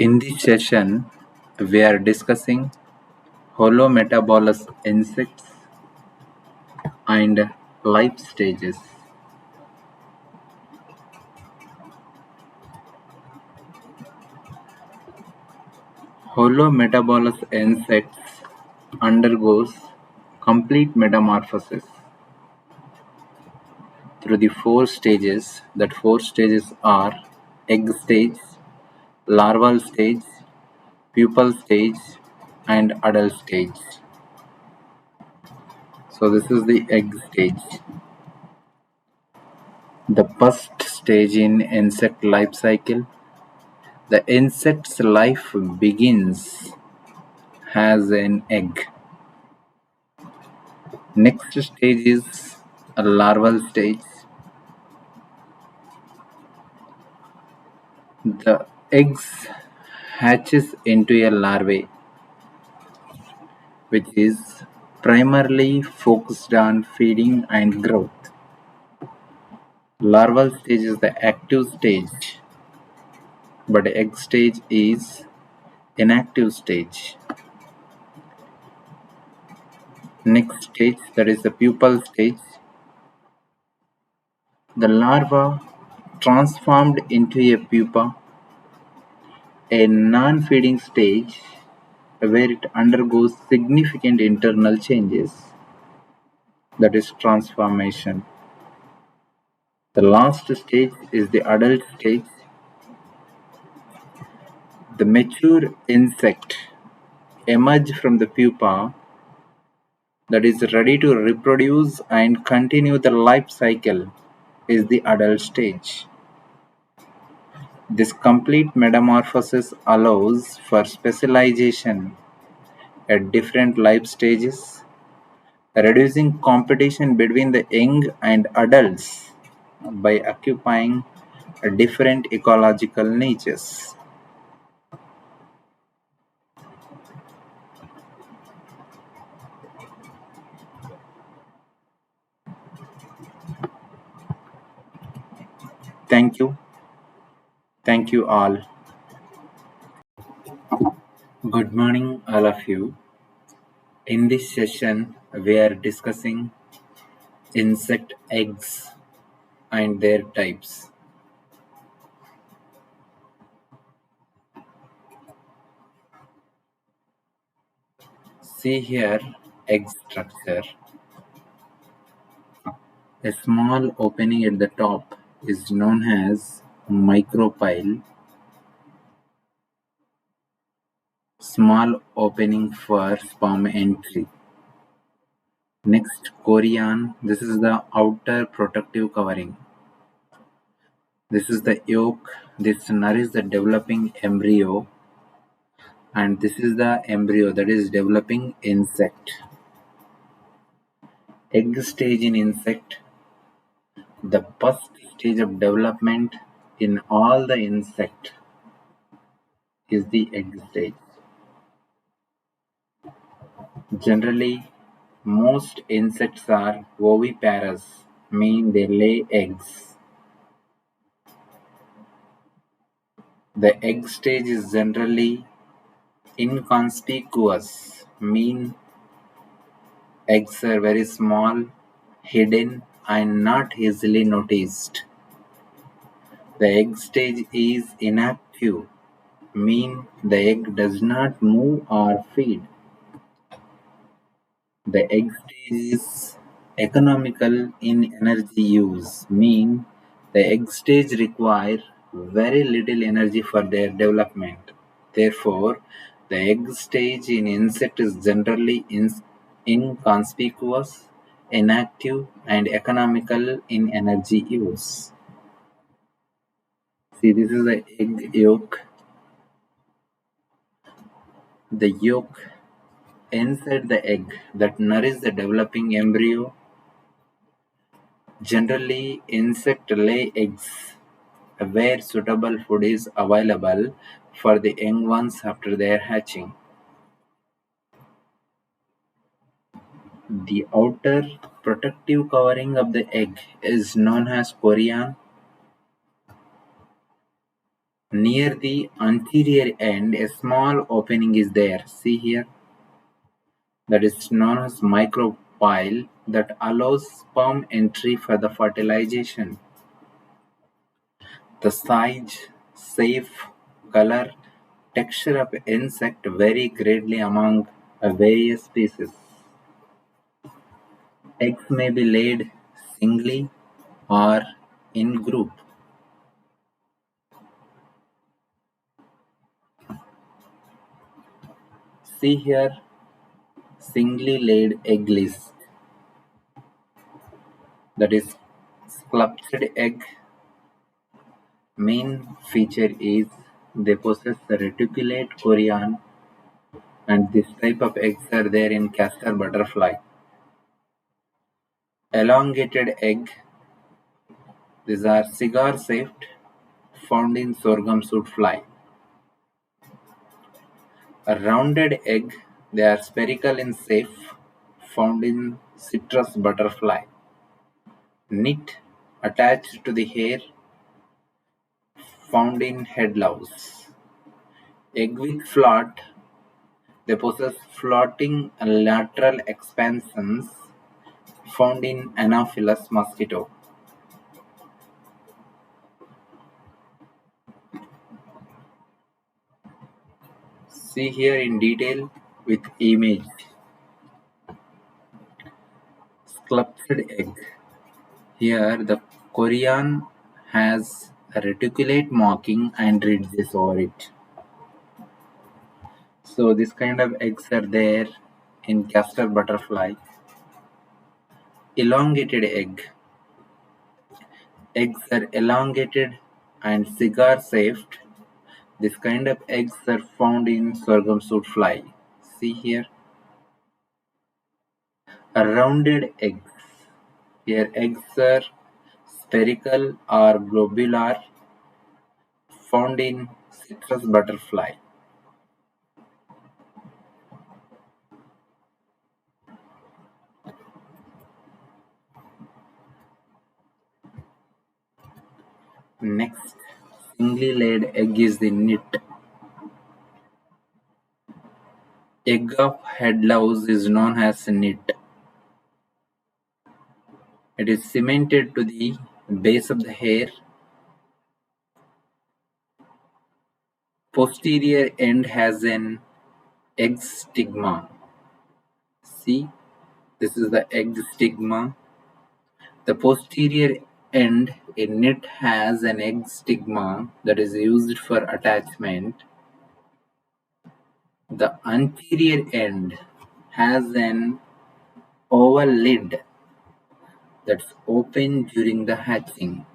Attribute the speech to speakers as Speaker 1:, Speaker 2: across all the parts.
Speaker 1: In this session, we are discussing Holometabolous insects and life stages. Holometabolous insects undergoes complete metamorphosis through the four stages. That four stages are egg stage, larval stage, pupal stage, and adult stage. So this is the egg stage. The first stage in insect life cycle. The insect's life begins as an egg. Next stage is a larval stage. The eggs hatches into a larvae, which is primarily focused on feeding and growth. Larval stage is the active stage, but egg stage is inactive stage. Next stage, that is the pupal stage. The larva transformed into a pupa, a non-feeding stage where it undergoes significant internal changes, that is transformation. The last stage is the adult stage. The mature insect emerge from the pupa that is ready to reproduce and continue the life cycle is the adult stage. This complete metamorphosis allows for specialization at different life stages, reducing competition between the young and adults by occupying different ecological niches. Thank you. Thank you all. Good morning, all of you. In this session, we are discussing insect eggs and their types. See here, egg structure. A small opening at the top is known as micropyle. Small opening for sperm entry. Next, chorion. This is the outer protective covering. This is the yolk. This nourishes the developing embryo. And this is the embryo that is developing insect. Egg stage in insect. The first stage of development in all the insect is the egg stage. Generally, most insects are oviparous, meaning they lay eggs. The egg stage is generally inconspicuous, mean eggs are very small, hidden, and not easily noticed. The egg stage is inactive, mean the egg does not move or feed. The egg stage is economical in energy use, mean the egg stage require very little energy for their development. Therefore, the egg stage in insect is generally inconspicuous, inactive, and economical in energy use. See, this is the egg yolk. The yolk inside the egg that nourishes the developing embryo. Generally, insects lay eggs where suitable food is available for the young ones after their hatching. The outer protective covering of the egg is known as chorion. Near the anterior end, a small opening is there. See here? That is known as micropyle that allows sperm entry for the fertilization. The size, shape, color, texture of insect vary greatly among various species. Eggs may be laid singly or in group. See here, singly laid egg list. That is sculpted egg. Main feature is they possess the reticulate chorion, and this type of eggs are there in castor butterfly. Elongated egg, these are cigar shaped, found in sorghum shoot fly. A rounded egg, they are spherical in shape, found in citrus butterfly. Knit, attached to the hair, found in headlouse. Egg with float, they possess floating lateral expansions found in Anopheles mosquito. See here in detail with image. Sculpted egg. Here the chorion has a reticulate marking and ridges over it. So this kind of eggs are there in castor butterfly. Elongated egg. Eggs are elongated and cigar shaped. This kind of eggs are found in sorghum shoot fly. See here. A rounded eggs. Here eggs are spherical or globular, found in citrus butterfly. Next, singly laid egg is the knit. Egg of headlouse is known as knit. It is cemented to the base of the hair. Posterior end has an egg stigma. See, this is the egg stigma. The posterior end in knit has an egg stigma that is used for attachment. The anterior end has an oval lid that's open during the hatching.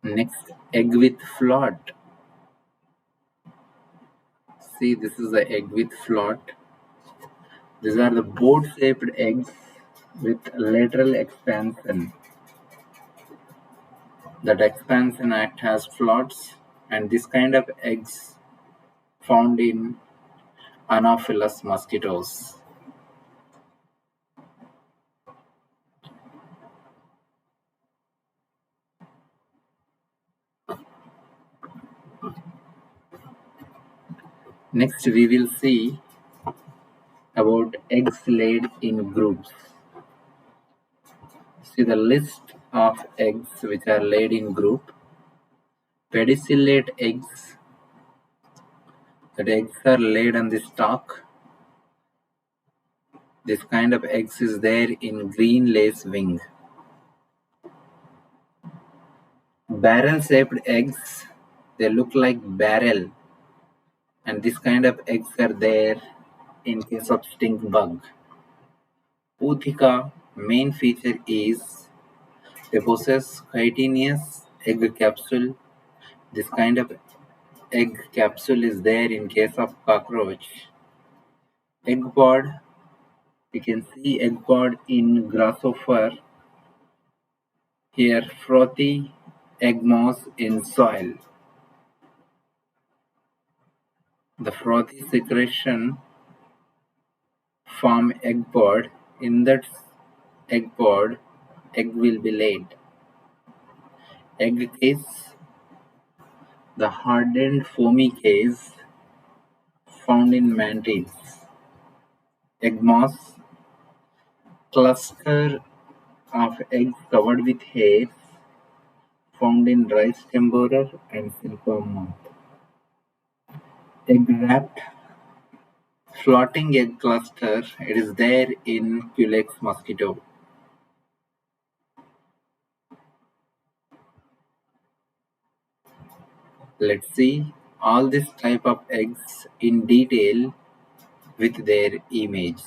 Speaker 1: Next, egg with float. See, this is the egg with float. These are the board-shaped eggs with lateral expansion. That expansion acts as floats, and this kind of eggs found in Anopheles mosquitoes. Next, we will see about eggs laid in groups. See the list of eggs which are laid in group. Pedicellate eggs. That eggs are laid on the stalk. This kind of eggs is there in green lace wing. Barrel-shaped eggs, they look like barrel, and this kind of eggs are there in case of stink bug. Utica main feature is they possess chitinous egg capsule. This kind of egg capsule is there in case of cockroach. Egg pod, you can see egg pod in grasshopper. Here frothy egg moss in soil. The frothy secretion form egg pod. In that egg pod, egg will be laid. Egg case, The hardened foamy case found in mantids. Egg moss, cluster of eggs covered with hairs found in rice temborer and silkworm moth. Egg wrapped floating egg cluster, it is there in Culex mosquito. Let's see all this type of eggs in detail with their image.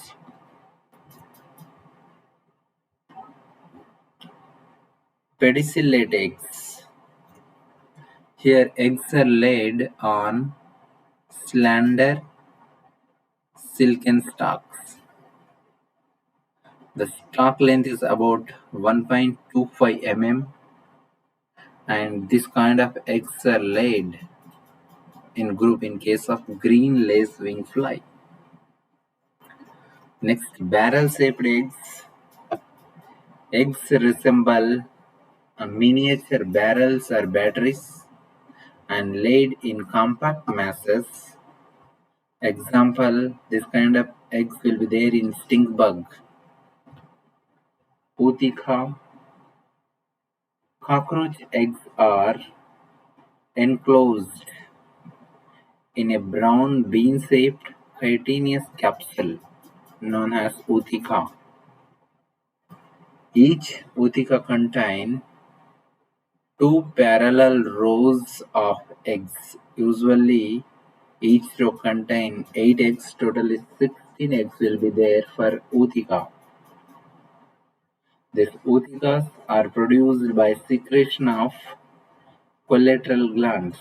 Speaker 1: Pedicellate eggs. Here eggs are laid on slender silken stalks. The stalk length is about 1.25 mm, and this kind of eggs are laid in group in case of green lace wing fly. Next, barrel-shaped eggs. Eggs resemble miniature barrels or batteries and laid in compact masses. Example, this kind of eggs will be there in stink bug, Utica. Cockroach eggs are enclosed in a brown bean-shaped chitinous capsule known as Utica. Each Utica contains two parallel rows of eggs. Usually, each row contains 8 eggs. Totally 16 eggs will be there for Utica. These Uticas are produced by secretion of collateral glands.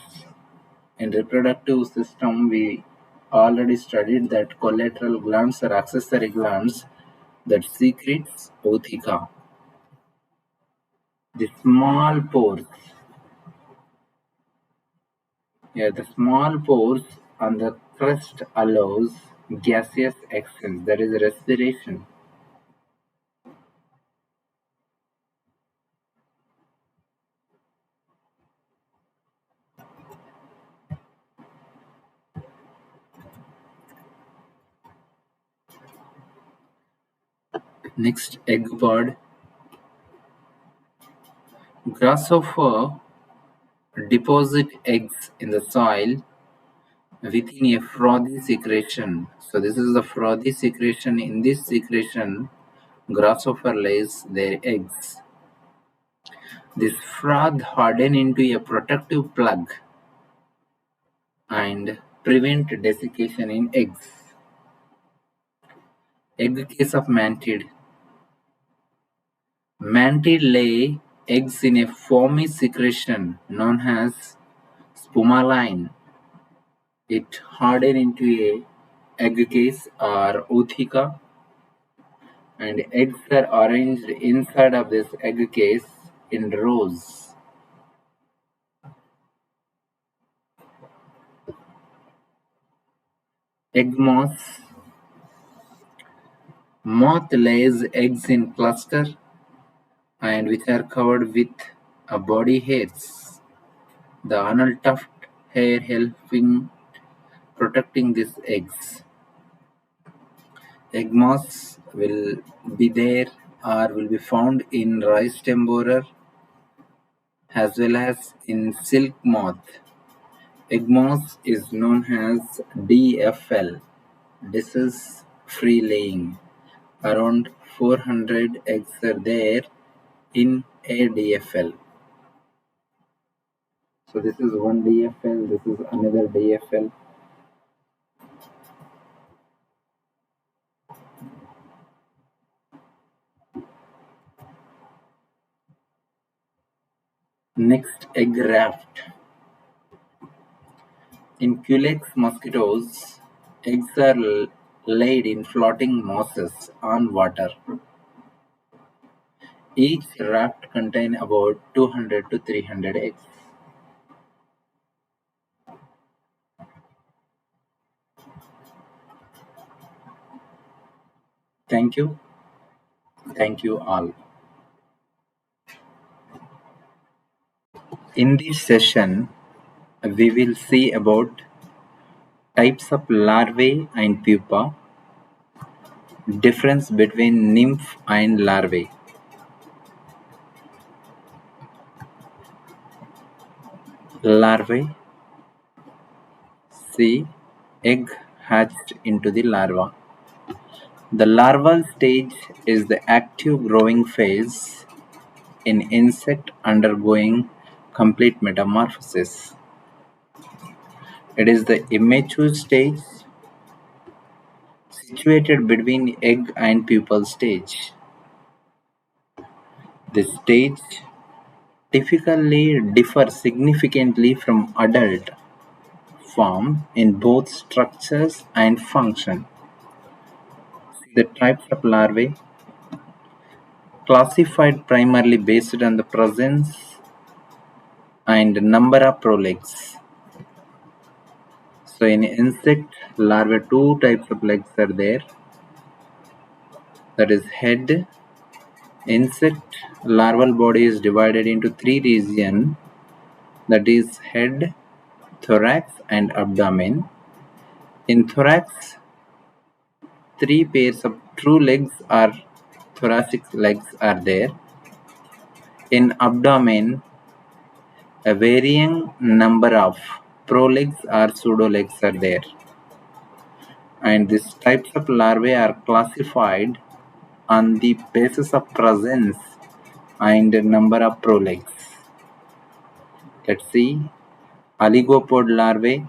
Speaker 1: In reproductive system, we already studied that collateral glands are accessory glands that secretes Utica. The small pores. Here, the small pores on the crust allows gaseous exchange, that is respiration. Next, egg pod. Grasshopper deposit eggs in the soil within a frothy secretion. So this is the frothy secretion. In this secretion, grasshopper lays their eggs. This froth harden into a protective plug and prevent desiccation in eggs. Egg case of mantid. Mantid lay eggs in a foamy secretion known as spumaline. It harden into a egg case or ootheca, and eggs are arranged inside of this egg case in rows. Egg moths. Moth lays eggs in cluster and which are covered with body hairs. The anal tuft hair helping protecting these eggs. Egg moths will be there or will be found in rice temborer as well as in silk moth. Egg moth is known as DFL. This is free laying. Around 400 eggs are there in a DFL. So this is one DFL, this is another DFL. Next, egg raft. In Culex mosquitoes, eggs are laid in floating mosses on water. Each raft contains about 200 to 300 eggs. Thank you. Thank you all. In this session, we will see about types of larvae and pupa, difference between nymph and larvae. Larvae, see, egg hatched into the larva. The larval stage is the active growing phase in insect undergoing complete metamorphosis. It is the immature stage situated between egg and pupal stage. This stage typically differs significantly from adult form in both structures and function. The types of larvae classified primarily based on the presence and number of prolegs. So in insect larvae, two types of legs are there. That is head. Insect larval body is divided into three regions, that is head, thorax and abdomen. In thorax, three pairs of true legs or thoracic legs are there. In abdomen, a varying number of prolegs or pseudolegs are there. And these types of larvae are classified on the basis of presence and number of prolegs. Let's see. Oligopod larvae.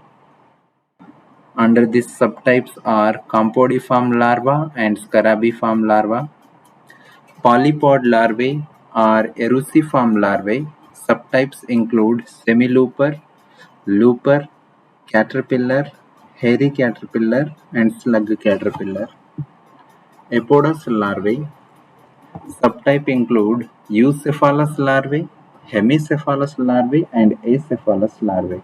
Speaker 1: Under these subtypes are Compodiform larva and Scarabiform larva. Polypod larvae are Eruciform larvae. Subtypes include semilooper, looper, caterpillar, hairy caterpillar, and slug caterpillar. Apodous larvae. Subtype include Eucephalus larvae, Hemicephalus larvae, and Acephalus larvae.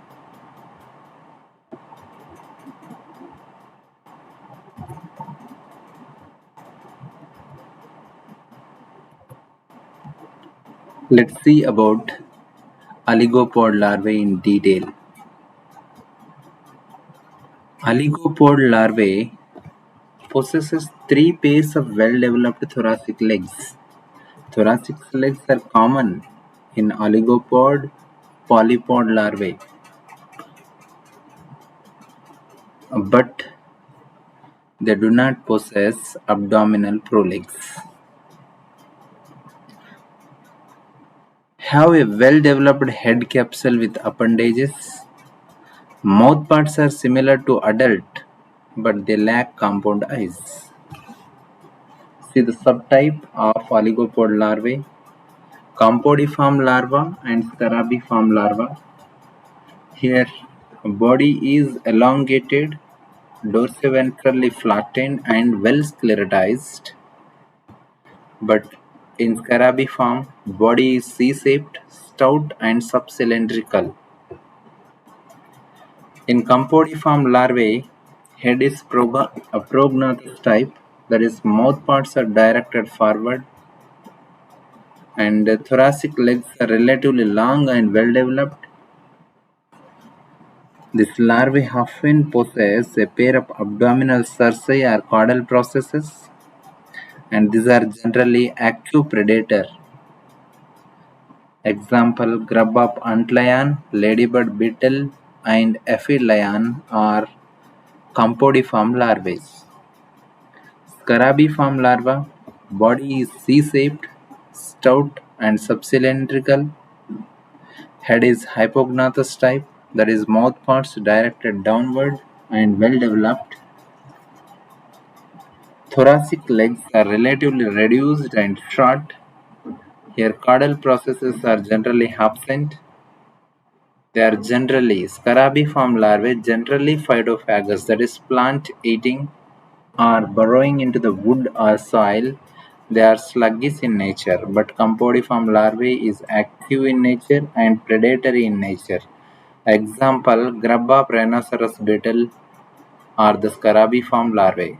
Speaker 1: Let's see about oligopod larvae in detail. Oligopod larvae possesses three pairs of well-developed thoracic legs. Thoracic legs are common in oligopod polypod larvae, but they do not possess abdominal prolegs. Have a well-developed head capsule with appendages. Mouth parts are similar to adult, but they lack compound eyes. See the subtype of oligopod larvae, Compodiform larva and Scarabiform larva. Here, body is elongated, dorsiventrally flattened and well sclerotized, but in Scarabiform, body is C-shaped, stout and subcylindrical. In Compodiform larvae, head is a prognathous type, that is, mouth parts are directed forward, and the thoracic legs are relatively long and well developed. These larvae often possess a pair of abdominal cerci or caudal processes, and these are generally active predator. Example, grub of antlion, ladybird beetle, and aphid lion are compodiform larvae. Scarabiform larva, body is C-shaped, stout and subcylindrical. Head is hypognathous type, that is mouth parts directed downward and well developed. Thoracic legs are relatively reduced and short. Here caudal processes are generally absent. They are generally Scarabiform larvae, generally phytophagous, that is plant eating or burrowing into the wood or soil. They are sluggish in nature, but Compodiform larvae is active in nature and predatory in nature. Example, grub of rhinoceros beetle or the Scarabiform larvae.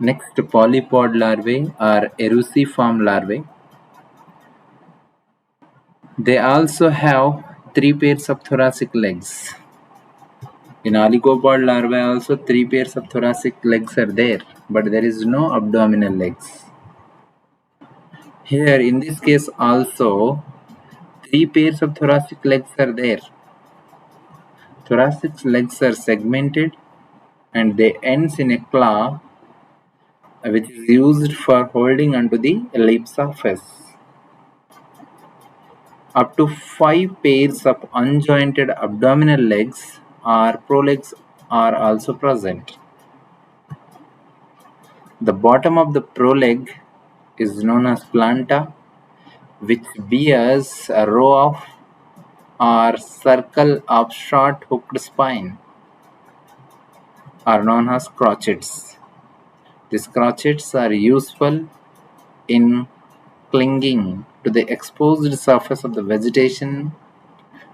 Speaker 1: Next, polypod larvae are eruciform larvae. They also have 3 pairs of thoracic legs. In oligopod larvae also 3 pairs of thoracic legs are there, but there is no abdominal legs. Here in this case also 3 pairs of thoracic legs are there. Thoracic legs are segmented and they ends in a claw which is used for holding onto the lip surface. Up to 5 pairs of unjointed abdominal legs or prolegs are also present. The bottom of the proleg is known as planta, which bears a row of or circle of short hooked spine are known as crotchets. These crotchets are useful in clinging to the exposed surface of the vegetation,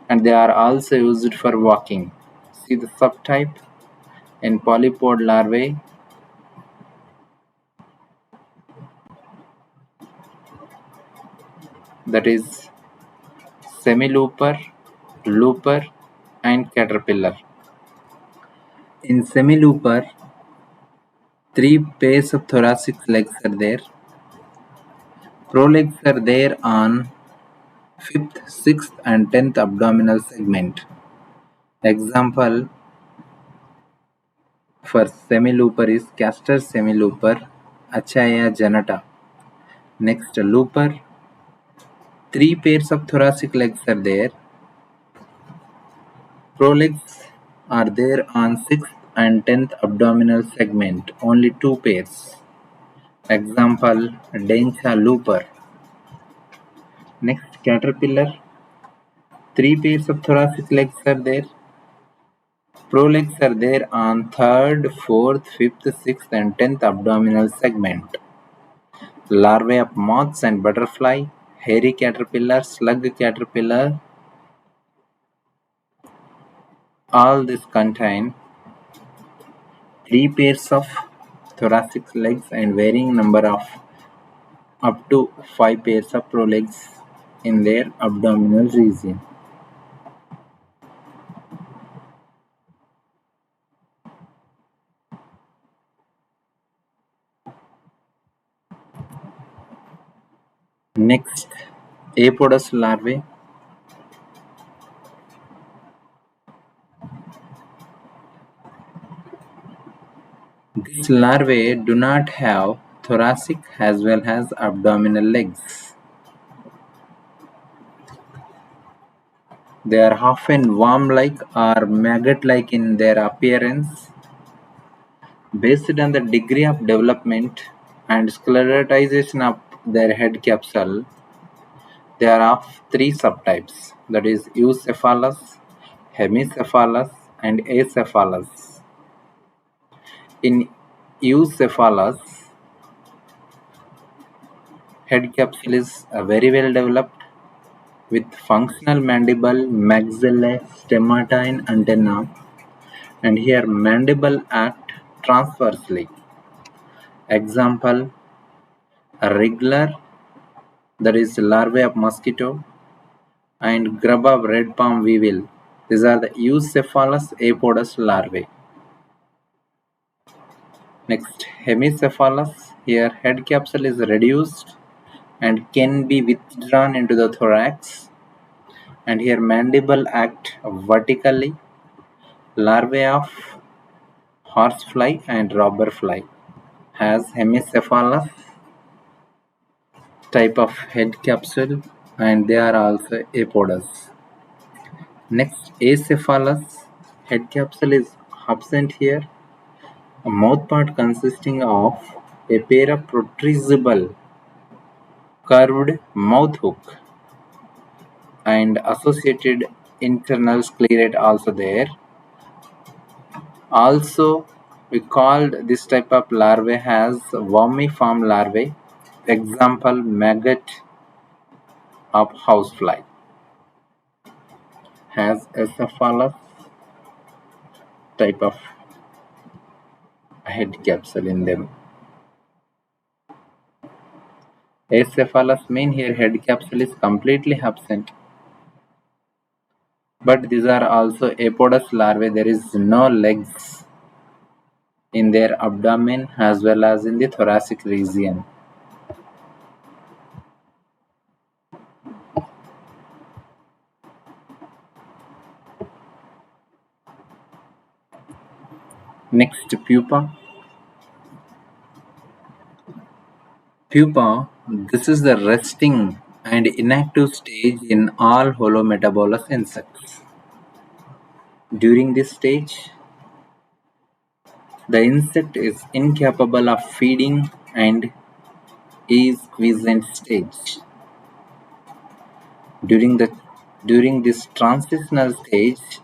Speaker 1: and they are also used for walking. See the subtype in polypod larvae. That is semilooper, looper, and caterpillar. In semilooper, 3 pairs of thoracic legs are there. Prolegs are there on 5th, 6th, and 10th abdominal segment. Example for semilooper is castor semilooper, Achaya janata. Next, looper, 3 pairs of thoracic legs are there. Prolegs are there on 6th and 10th abdominal segment, only 2 pairs. Example, Dencha looper. Next, caterpillar, 3 pairs of thoracic legs are there. Prolegs are there on 3rd, 4th, 5th, 6th, and 10th abdominal segment. Larvae of moths and butterfly, hairy caterpillar, slug caterpillar, all this contain 3 pairs of thoracic legs and varying number of up to 5 pairs of prolegs in their abdominal region. Next, apodous larvae. These larvae do not have thoracic as well as abdominal legs. They are often worm-like or maggot-like in their appearance. Based on the degree of development and sclerotization of their head capsule, they are of 3 subtypes, that is eucephalus, hemicephalus, and acephalus. In eucephalus, head capsule is very well developed with functional mandible, maxillae, stomata, and antenna, and here mandible act transversely. Example, a wriggler, that is larvae of mosquito, and grub of red palm weevil. These are the eucephalus apodous larvae. Next, hemicephalus. Here head capsule is reduced and can be withdrawn into the thorax, and here mandible act vertically. Larvae of horsefly and robberfly has hemicephalus type of head capsule, and they are also apodous. Next, acephalus head capsule is absent here. A mouth part consisting of a pair of protrusible curved mouth hook and associated internal sclerate also there. Also, we called this type of larvae as wormiform larvae. Example, maggot of housefly has acephalus type of head capsule in them. Acephalous mean here head capsule is completely absent. But these are also apodous larvae. There is no legs in their abdomen as well as in the thoracic region. Next, pupa. Pupa, this is the resting and inactive stage in all holometabolous insects. During this stage, the insect is incapable of feeding and is quiescent stage. During this transitional stage,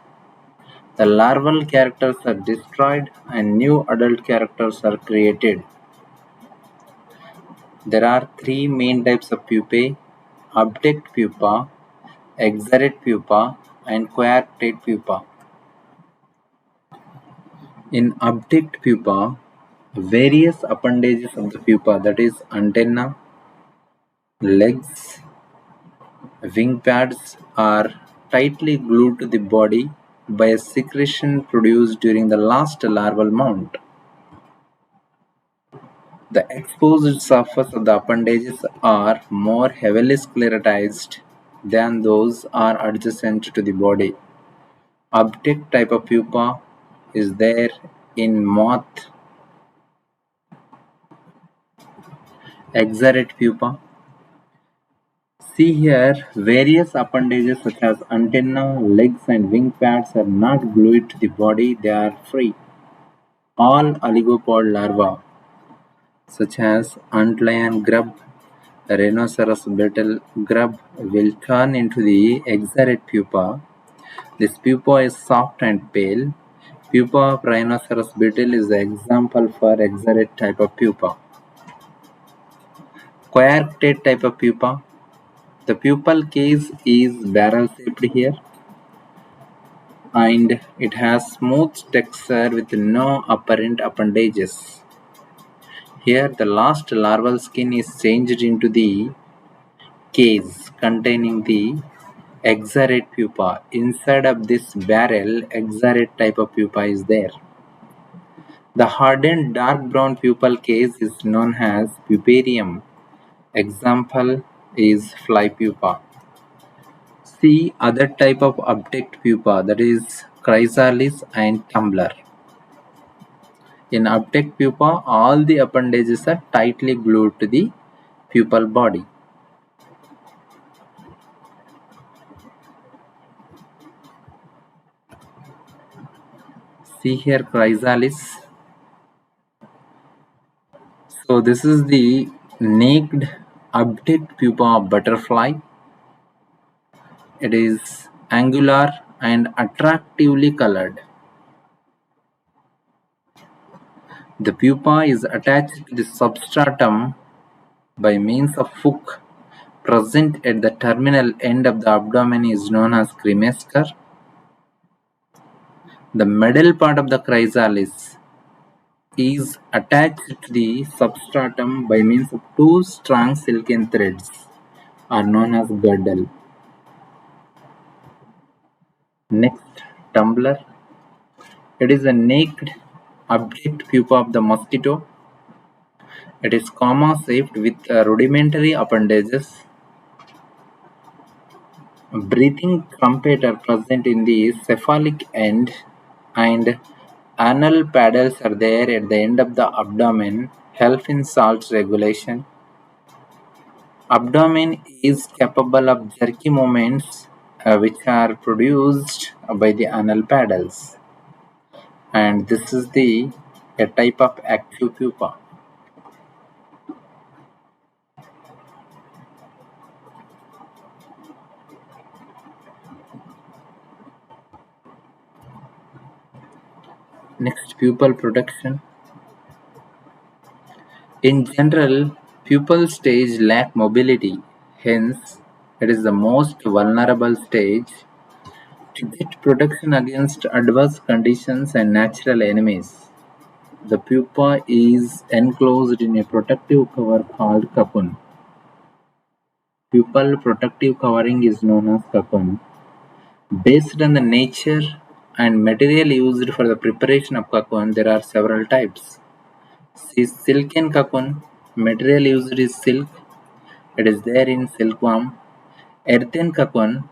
Speaker 1: the larval characters are destroyed and new adult characters are created. There are three main types of pupae: abduct pupa, exarate pupa, and coarctate pupa. In abduct pupa, various appendages of the pupa, that is antenna, legs, wing pads, are tightly glued to the body by a secretion produced during the last larval mount. The exposed surface of the appendages are more heavily sclerotized than those are adjacent to the body. Abduct type of pupa is there in moth. Exarate pupa. See here, various appendages such as antenna, legs and wing pads are not glued to the body, they are free. All oligopod larvae such as antlion grub, rhinoceros beetle grub will turn into the exarate pupa. This pupa is soft and pale. Pupa of rhinoceros beetle is the example for exarate type of pupa. Coarctate type of pupa. The pupal case is barrel shaped here and it has smooth texture with no apparent appendages. Here the last larval skin is changed into the case containing the exarate pupa. Inside of this barrel, exarate type of pupa is there. The hardened dark brown pupal case is known as puparium. Example is fly pupa. See other type of abduct pupa, that is chrysalis and tumbler. In abduct pupa, all the appendages are tightly glued to the pupal body. See here chrysalis. So this is the naked abduct pupa of butterfly. It is angular and attractively colored. The pupa is attached to the substratum by means of hook present at the terminal end of the abdomen is known as cremaster. The middle part of the chrysalis is attached to the substratum by means of two strong silken threads are known as girdle. Next, tumbler. It is a naked abduct pupa of the mosquito. It is comma-shaped with rudimentary appendages. Breathing trumpet are present in the cephalic end and anal paddles are there at the end of the abdomen, help in salt regulation. Abdomen is capable of jerky movements which are produced by the anal paddles. And this is a type of active pupa. Next, pupal production. In general, pupal stage lack mobility, hence it is the most vulnerable stage to get protection against adverse conditions and natural enemies. The pupa is enclosed in a protective cover called cocoon. pupal protective covering is known as cocoon. Based on the nature and material used for the preparation of cocoon, there are several types. See, silken cocoon, material used is silk. It is there in silkworm. Earthen cocoon,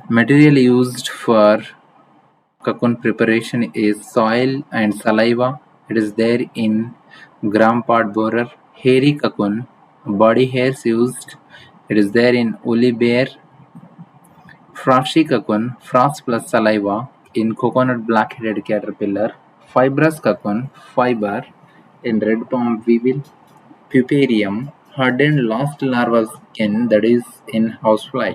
Speaker 1: material used for cocoon preparation is soil and saliva. It is there in gram pot borer. Hairy cocoon, body hairs used. It is there in woolly bear. Frosty cocoon, frost plus saliva in coconut black-headed caterpillar. Fibrous cocoon, fiber in red palm weevil. Puparium, hardened lost larval skin that is in housefly.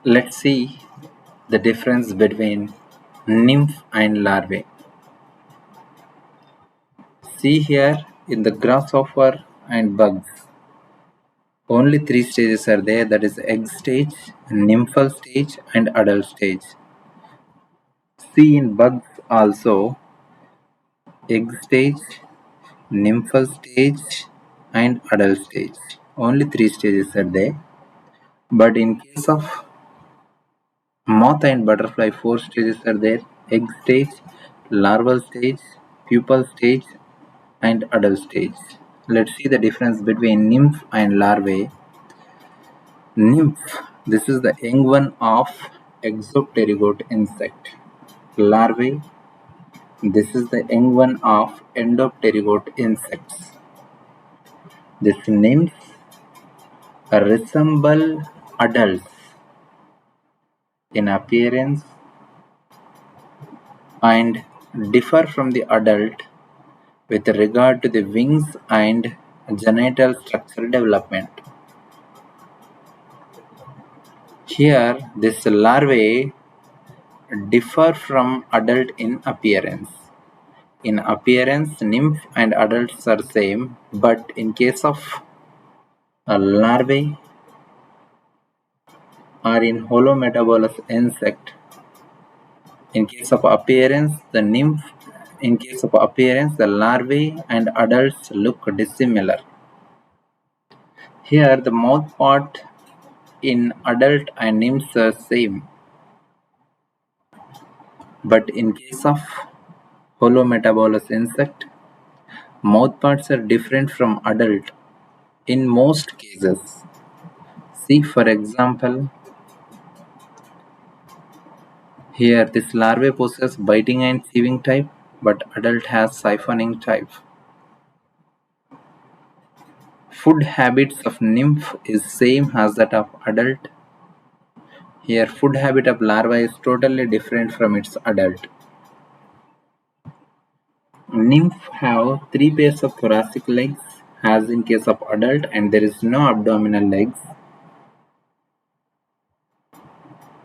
Speaker 1: Let's see the difference between nymph and larvae. See here in the grasshopper and bugs. Only three stages are there, that is egg stage, nymphal stage and adult stage. See in bugs also egg stage, nymphal stage and adult stage. Only three stages are there. But in case of moth and butterfly, four stages are there: egg stage, larval stage, pupal stage, and adult stage. Let's see the difference between nymph and larvae. Nymph, this is the young one of exopterygote insect. Larvae, this is the young one of endopterygote insects. These nymphs resemble adults in appearance and differ from the adult with regard to the wings and genital structure development. Here, this larvae differ from adult in appearance. In appearance, nymph and adults are same, but in case of a larvae or in Holometabolous insect, in case of appearance, the larvae and adults look dissimilar. Here, the mouth part in adult and nymphs are same, but in case of Holometabolous insect, mouth parts are different from adult in most cases. See, for example, here this larvae possesses biting and sieving type, but adult has siphoning type. Food habits of nymph is same as that of adult. Here, food habit of larva is totally different from its adult. Nymph have three pairs of thoracic legs, as in case of adult, and there is no abdominal legs.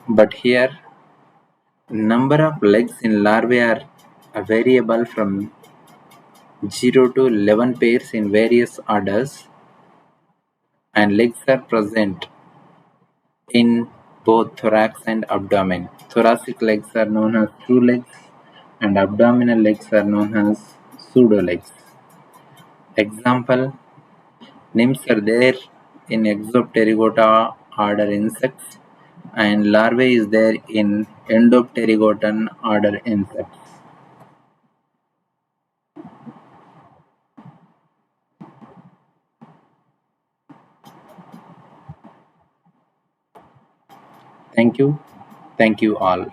Speaker 1: But here, number of legs in larvae are variable from 0 to 11 pairs in various orders, and legs are present in both thorax and abdomen. Thoracic legs are known as true legs and abdominal legs are known as pseudo legs. Example, nymphs are there in Exopterygota order insects and larvae is there in Endopterygotan order insects. Thank you. Thank you all.